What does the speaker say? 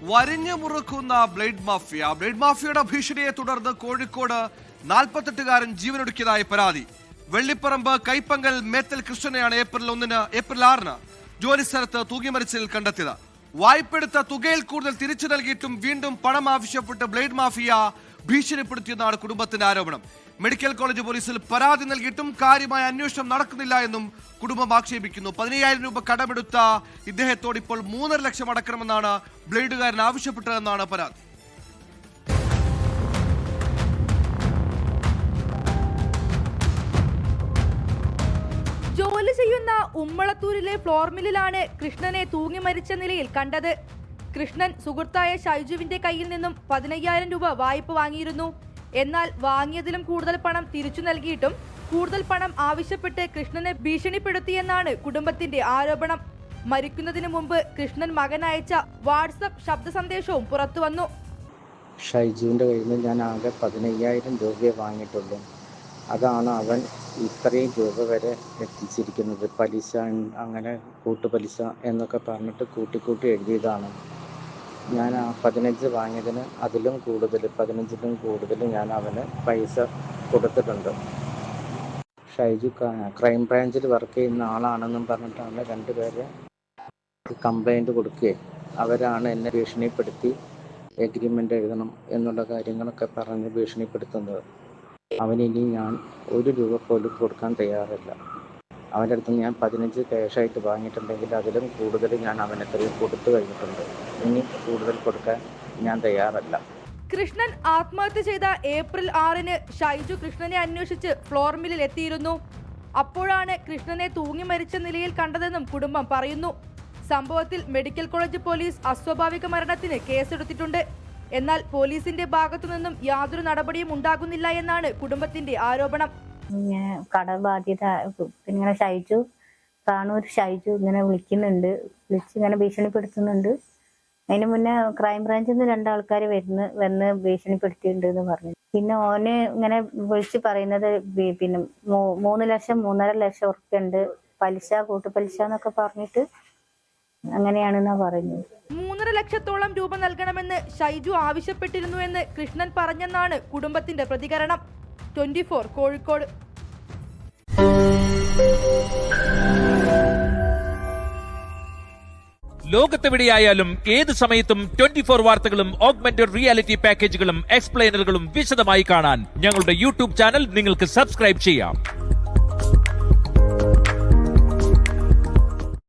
വരിഞ്ഞു മുറുക്കുന്ന ബ്ലേഡ് മാഫിയയുടെ ഭീഷണിയെ തുടർന്ന് കോഴിക്കോട് 48-കാരൻ ജീവനൊടുക്കിയതായി പരാതി. വെള്ളിപ്പറമ്പ് കൈപ്പങ്കൽ മേത്തൽ കൃഷ്ണനെയാണ് ഏപ്രിൽ 6-ന് ജോലിസ്ഥലത്ത് തൂങ്ങിമരിച്ചതിൽ കണ്ടെത്തിയത്. വായ്പെടുത്ത തുകയിൽ കൂടുതൽ തിരിച്ചു നൽകിയിട്ടും വീണ്ടും പണം ആവശ്യപ്പെട്ട് ബ്ലേഡ് മാഫിയ ഭീഷണിപ്പെടുത്തിയെന്നാണ് കുടുംബത്തിന്റെ ആരോപണം. മെഡിക്കൽ കോളേജ് പോലീസിൽ പരാതി നൽകിയിട്ടും കാര്യമായ അന്വേഷണം നടക്കുന്നില്ല എന്നും കുടുംബം ആക്ഷേപിക്കുന്നു. 15,000 രൂപ കടമെടുത്ത ഇദ്ദേഹത്തോട് ഇപ്പോൾ 3.5 ലക്ഷം അടക്കണമെന്നാണ് ബ്ലേഡുകാരൻ ആവശ്യപ്പെട്ടതെന്നാണ് പരാതി. ജോലി ചെയ്യുന്ന ഉമ്മളത്തൂരിലെ ഫ്ലോർ മില്ലിലാണ് കൃഷ്ണനെ തൂങ്ങി മരിച്ച നിലയിൽ കണ്ടത്. കൃഷ്ണൻ സുഹൃത്തായ ഷൈജുവിന്റെ കയ്യിൽ നിന്നും 15,000 രൂപ വായ്പ വാങ്ങിയിരുന്നു. എന്നാൽ വാങ്ങിയതിലും കൂടുതൽ പണം തിരിച്ചു നൽകിയിട്ടും കൂടുതൽ പണം ആവശ്യപ്പെട്ട് കൃഷ്ണനെ ഭീഷണിപ്പെടുത്തിയെന്നാണ് കുടുംബത്തിന്റെ ആരോപണം. മരിക്കുന്നതിന് മുമ്പ് കൃഷ്ണൻ മകൻ അയച്ച വാട്സപ്പ് ശബ്ദ സന്ദേശവും പുറത്തുവന്നു. ഷൈജുവിന്റെ കയ്യിൽ നിന്ന് ഞാൻ ആകെ 15,000 രൂപയെ വാങ്ങിയിട്ടുള്ളൂ. അതാണ് അവൻ ഇത്രയും രൂപ വരെ എത്തിച്ചിരിക്കുന്നത്. പലിശ, അങ്ങനെ കൂട്ടുപലിശ എന്നൊക്കെ പറഞ്ഞിട്ട് കൂട്ടി എഴുതിയതാണ്. ഞാൻ ആ 15 വാങ്ങിയതിന് അതിലും കൂടുതൽ 15ലും കൂടുതൽ ഞാൻ അവന് പൈസ കൊടുത്തിട്ടുണ്ട്. ഷൈജു ക്രൈം ബ്രാഞ്ചിൽ വർക്ക് ചെയ്യുന്ന ആളാണെന്നും പറഞ്ഞിട്ടാണ് 2 പേരെ കംപ്ലൈൻറ്റ് കൊടുക്കുകയും അവരാണ് എന്നെ ഭീഷണിപ്പെടുത്തി എഗ്രിമെൻ്റ് എഴുതണം എന്നുള്ള കാര്യങ്ങളൊക്കെ പറഞ്ഞ് ഭീഷണിപ്പെടുത്തുന്നത്. അവനിനി ഞാൻ 1 രൂപ പോലും കൊടുക്കാൻ തയ്യാറല്ല. അവൻ്റെ അടുത്ത് ഞാൻ 15 ക്യാഷായിട്ട് വാങ്ങിയിട്ടുണ്ടെങ്കിൽ അതിലും കൂടുതൽ ഞാൻ അവനെത്രയും കൊടുത്തു കഴിഞ്ഞിട്ടുണ്ട്. ഇനി കൂടുതൽ കൊടുക്കാൻ ഞാൻ തയ്യാറല്ല. കൃഷ്ണൻ ആത്മഹത്യ ചെയ്ത ഏപ്രിൽ 6-ന് ഷൈജു കൃഷ്ണനെ അന്വേഷിച്ച് ഫ്ലോർ മില്ലിൽ എത്തിയിരുന്നു. അപ്പോഴാണ് കൃഷ്ണനെ തൂങ്ങി മരിച്ച നിലയിൽ കണ്ടതെന്നും കുടുംബം പറയുന്നു. സംഭവത്തിൽ മെഡിക്കൽ കോളേജ് പോലീസ് അസ്വാഭാവിക മരണത്തിന് കേസെടുത്തിട്ടുണ്ട്. എന്നാൽ പോലീസിന്റെ ഭാഗത്തു നിന്നും യാതൊരു നടപടിയും ഉണ്ടാകുന്നില്ല എന്നാണ് കുടുംബത്തിന്റെ ആരോപണം. ഇങ്ങനെ കടബാധ്യത ഇങ്ങനെ ഷൈജു താണൂർ ഷൈജു ഇങ്ങനെ വിളിച്ച് ഇങ്ങനെ ഭീഷണിപ്പെടുത്തുന്നുണ്ട്. അതിന് മുന്നേ ക്രൈം ബ്രാഞ്ചിൽ നിന്ന് 2 ആൾക്കാർ വന്ന് ഭീഷണിപ്പെടുത്തിയിട്ടുണ്ട് എന്ന് പറഞ്ഞു. പിന്നെ ഓന് ഇങ്ങനെ വിളിച്ച് പറയുന്നത് പിന്നെ 3 ലക്ഷം 3.5 ലക്ഷം ഉറുപ്പ്യുണ്ട് പലിശ, കൂട്ടുപലിശ എന്നൊക്കെ പറഞ്ഞിട്ട് അങ്ങനെയാണെന്നാ പറയുന്നത്. 3.5 ലക്ഷത്തോളം രൂപ നൽകണമെന്ന് ഷൈജു ആവശ്യപ്പെട്ടിരുന്നുവെന്ന് കൃഷ്ണൻ പറഞ്ഞെന്നാണ് കുടുംബത്തിന്റെ പ്രതികരണം. 24 കോഴിക്കോട്. ലോകത്തെവിടെയായാലും ഏത് സമയത്തും 24 വാർത്തകളും ഓഗ്മെന്റഡ് റിയാലിറ്റി പാക്കേജുകളും എക്സ്പ്ലെയിനറുകളും വിശദമായി കാണാൻ ഞങ്ങളുടെ യൂട്യൂബ് ചാനൽ നിങ്ങൾക്ക് സബ്സ്ക്രൈബ് ചെയ്യാം.